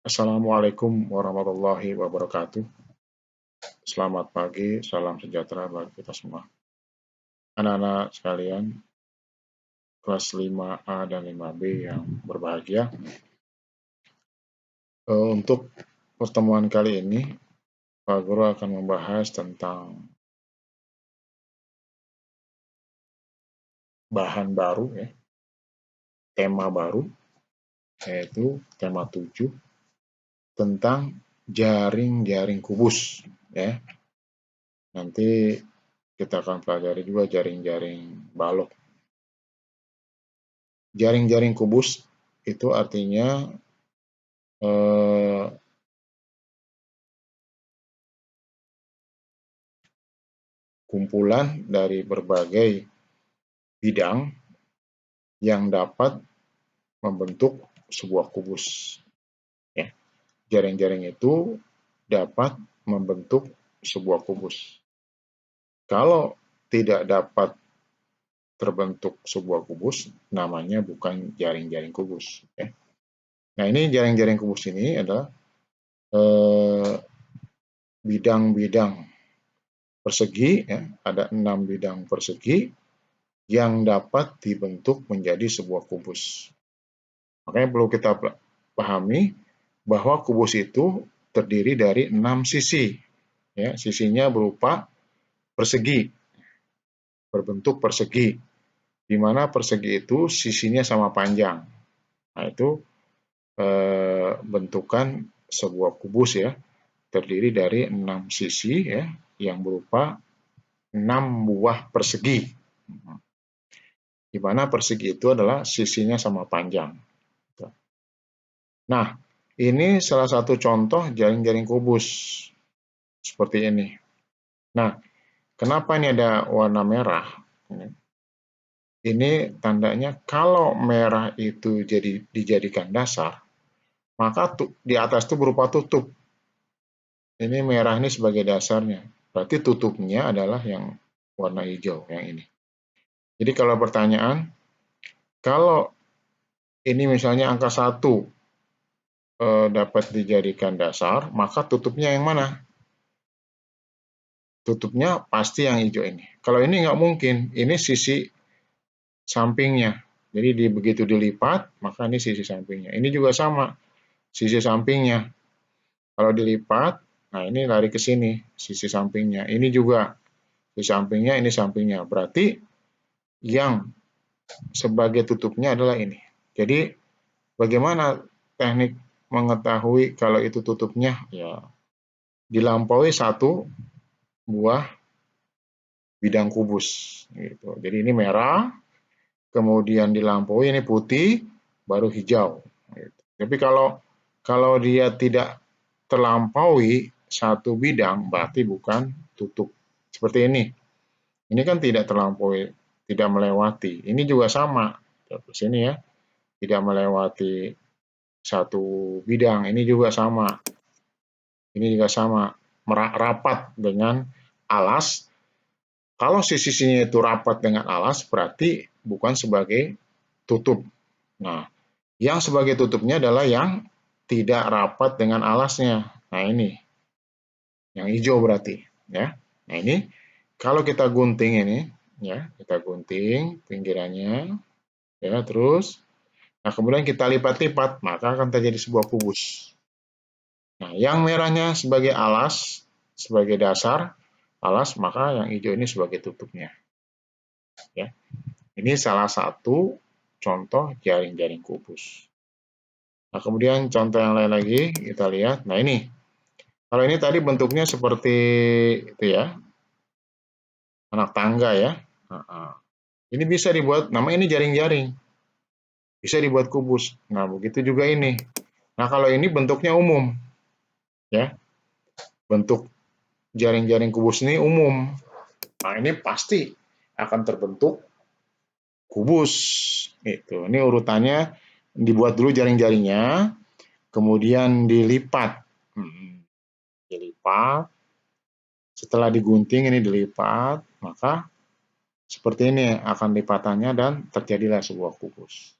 Assalamualaikum warahmatullahi wabarakatuh. Selamat pagi, salam sejahtera bagi kita semua. Anak-anak sekalian, kelas 5A dan 5B yang berbahagia. Untuk pertemuan kali ini, Pak Guru akan membahas tentang bahan baru, tema baru, yaitu tema 7, tentang jaring-jaring kubus. Nanti kita akan pelajari juga jaring-jaring balok. Jaring-jaring kubus itu artinya kumpulan dari berbagai bidang yang dapat membentuk sebuah kubus. Jaring-jaring itu dapat membentuk sebuah kubus. Kalau tidak dapat terbentuk sebuah kubus, namanya bukan jaring-jaring kubus. Nah, ini jaring-jaring kubus ini adalah bidang-bidang persegi, ada 6 bidang persegi yang dapat dibentuk menjadi sebuah kubus. Makanya perlu kita pahami bahwa kubus itu terdiri dari 6 sisi. Sisinya berupa persegi, berbentuk persegi, di mana persegi itu sisinya sama panjang. Nah, itu bentukan sebuah kubus terdiri dari 6 sisi yang berupa 6 buah persegi. Di mana persegi itu adalah sisinya sama panjang. Nah, ini salah satu contoh jaring-jaring kubus seperti ini. Nah, kenapa ini ada warna merah? Ini tandanya kalau merah itu dijadikan dasar, maka di atas itu berupa tutup. Ini merah ini sebagai dasarnya. Berarti tutupnya adalah yang warna hijau, yang ini. Jadi kalau pertanyaan, kalau ini misalnya angka 1 dapat dijadikan dasar, maka tutupnya yang mana? Tutupnya pasti yang hijau ini. Kalau ini nggak mungkin, ini sisi sampingnya. Jadi begitu dilipat, maka ini sisi sampingnya. Ini juga sama, sisi sampingnya. Kalau dilipat, nah ini lari ke sini, sisi sampingnya. Ini juga sisi sampingnya, ini sampingnya. Berarti yang sebagai tutupnya adalah ini. Jadi bagaimana teknik mengetahui kalau itu tutupnya? Ya, dilampaui 1 buah bidang kubus. Gitu. Jadi ini merah, kemudian dilampaui ini putih, baru hijau. Gitu. Tapi kalau dia tidak terlampaui 1 bidang, berarti bukan tutup. Seperti ini. Ini kan tidak terlampaui, tidak melewati. Ini juga sama. Terus ini tidak melewati 1 bidang. Ini juga sama. Ini juga sama. Rapat dengan alas. Kalau sisinya itu rapat dengan alas, berarti bukan sebagai tutup. Nah, yang sebagai tutupnya adalah yang tidak rapat dengan alasnya. Nah, ini. Yang hijau berarti. Nah, ini kalau kita gunting ini, kita gunting pinggirannya, terus, nah kemudian kita lipat-lipat, maka akan terjadi sebuah kubus. Nah, yang merahnya sebagai alas, sebagai dasar alas, maka yang hijau ini sebagai tutupnya. Ini salah satu contoh jaring-jaring kubus. Nah, kemudian contoh yang lain lagi, kita lihat. Nah, ini. Kalau ini tadi bentuknya seperti itu anak tangga Ini bisa dibuat, nama ini jaring-jaring. Bisa dibuat kubus. Nah, begitu juga ini. Nah, kalau ini bentuknya umum. Bentuk jaring-jaring kubus ini umum. Nah, ini pasti akan terbentuk kubus. Ini urutannya, dibuat dulu jaring-jaringnya, kemudian dilipat. Dilipat. Setelah digunting ini dilipat, maka seperti ini akan lipatannya dan terjadilah sebuah kubus.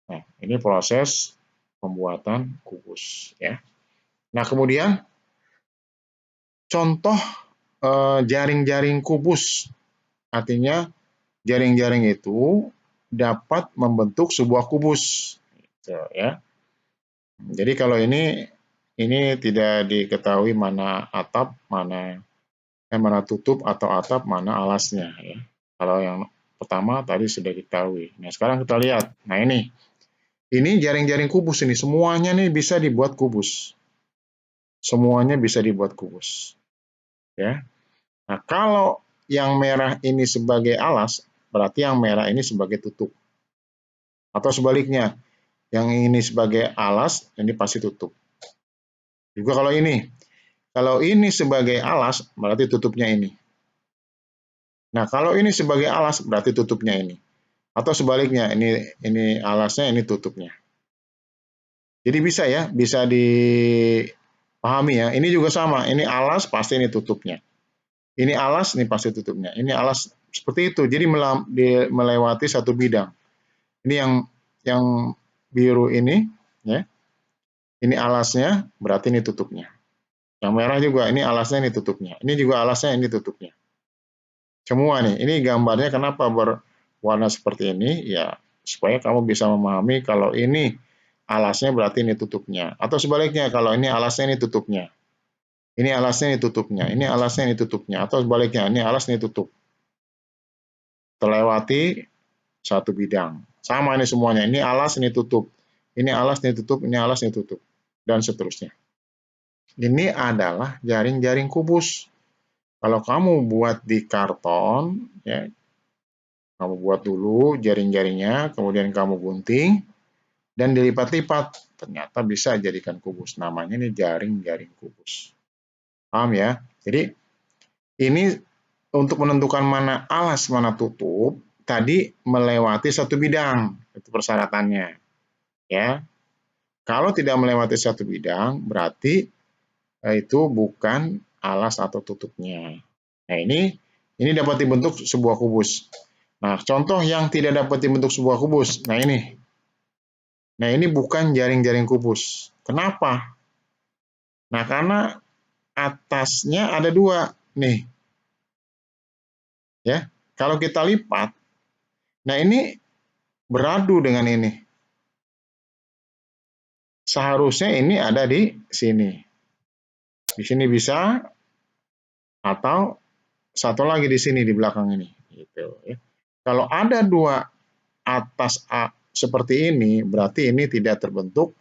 Nah, ini proses pembuatan kubus ya. Nah, kemudian contoh jaring-jaring kubus, artinya jaring-jaring itu dapat membentuk sebuah kubus gitu ya. Jadi kalau ini tidak diketahui mana atap, mana tutup atau atap, mana alasnya ya. Kalau yang pertama tadi sudah diketahui. Nah, sekarang kita lihat. Nah, ini jaring-jaring kubus ini semuanya nih bisa dibuat kubus. Semuanya bisa dibuat kubus. Ya. Nah, kalau yang merah ini sebagai alas, berarti yang merah ini sebagai tutup. Atau sebaliknya, yang ini sebagai alas, ini pasti tutup. Juga kalau ini sebagai alas, berarti tutupnya ini. Nah, kalau ini sebagai alas, berarti tutupnya ini. Atau sebaliknya, ini alasnya, ini tutupnya. Jadi bisa ya, bisa dipahami ya. Ini juga sama, ini alas, pasti ini tutupnya. Ini alas, ini pasti tutupnya. Ini alas, seperti itu. Jadi melewati satu bidang. Ini yang biru ini, ya. Ini alasnya, berarti ini tutupnya. Yang merah juga, ini alasnya, ini tutupnya. Ini juga alasnya, ini tutupnya. Semua nih, ini gambarnya kenapa berwarna seperti ini? Ya, supaya kamu bisa memahami kalau ini alasnya berarti ini tutupnya. Atau sebaliknya, kalau ini alasnya, ini tutupnya. Ini alasnya, ini tutupnya. Ini alasnya, ini tutupnya. Atau sebaliknya, ini alas, ini tutup. Terlewati satu bidang. Sama ini semuanya. Ini alas, ini tutup. Ini alas, ini tutup. Ini alas, ini tutup. Dan seterusnya. Ini adalah jaring-jaring kubus. Kalau kamu buat di karton, ya, kamu buat dulu jaring-jaringnya, kemudian kamu gunting, dan dilipat-lipat. Ternyata bisa jadikan kubus. Namanya ini jaring-jaring kubus. Paham ya? Jadi, ini untuk menentukan mana alas, mana tutup, tadi melewati satu bidang. Itu persyaratannya. Ya. Kalau tidak melewati satu bidang, berarti itu bukan alas atau tutupnya. Nah, ini dapat dibentuk sebuah kubus. Nah, contoh yang tidak dapat dibentuk sebuah kubus. Nah, ini. Nah, ini bukan jaring-jaring kubus. Kenapa? Nah, karena atasnya ada dua. Nih. Ya. Kalau kita lipat, nah ini beradu dengan ini. Seharusnya ini ada di sini. Di sini bisa, atau satu lagi di sini di belakang ini. Gitu, ya. Kalau ada dua atas A seperti ini, berarti ini tidak terbentuk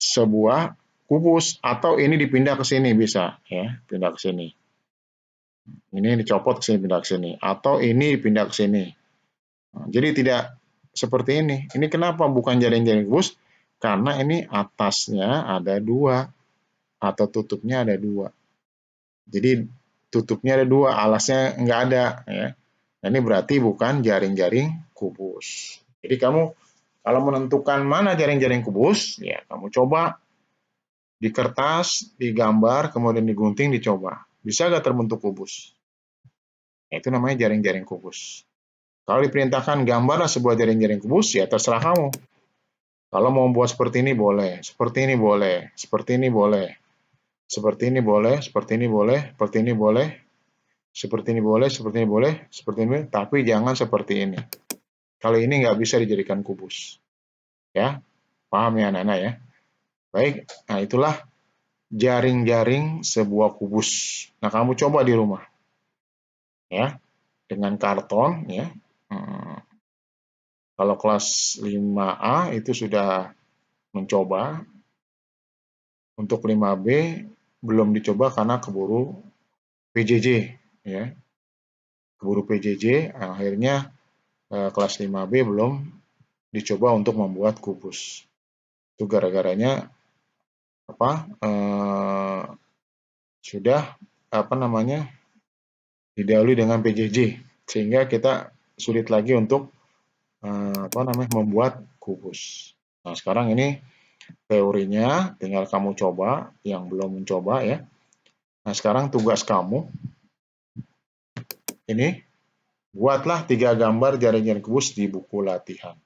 sebuah kubus, atau ini dipindah ke sini bisa, ya, pindah ke sini. Ini dicopot ke sini, pindah ke sini, atau ini pindah ke sini. Nah, jadi tidak seperti ini. Ini kenapa bukan jaring-jaring kubus? Karena ini atasnya ada dua, atau tutupnya ada dua. Jadi tutupnya ada dua, alasnya nggak ada. Ya. Nah, ini berarti bukan jaring-jaring kubus. Jadi kamu kalau menentukan mana jaring-jaring kubus, ya kamu coba di kertas, digambar, kemudian digunting, dicoba. Bisa nggak terbentuk kubus? Nah, itu namanya jaring-jaring kubus. Kalau diperintahkan gambarlah sebuah jaring-jaring kubus, ya terserah kamu. Kalau mau buat seperti ini boleh, seperti ini boleh, seperti ini boleh, seperti ini boleh, seperti ini boleh, seperti ini boleh, seperti ini boleh, seperti ini boleh, seperti ini, tapi jangan seperti ini. Kalau ini nggak bisa dijadikan kubus. Ya, paham ya anak-anak ya? Baik, nah itulah jaring-jaring sebuah kubus. Nah, kamu coba di rumah. Ya, dengan karton ya. Kalau kelas 5A itu sudah mencoba. Untuk 5B belum dicoba karena keburu PJJ ya. Keburu PJJ, akhirnya kelas 5B belum dicoba untuk membuat kubus. Itu gara-garanya sudah didahului dengan PJJ, sehingga kita sulit lagi untuk membuat kubus. Nah, sekarang ini teorinya, tinggal kamu coba yang belum mencoba ya. Nah, sekarang tugas kamu ini buatlah 3 gambar jaring-jaring kubus di buku latihan.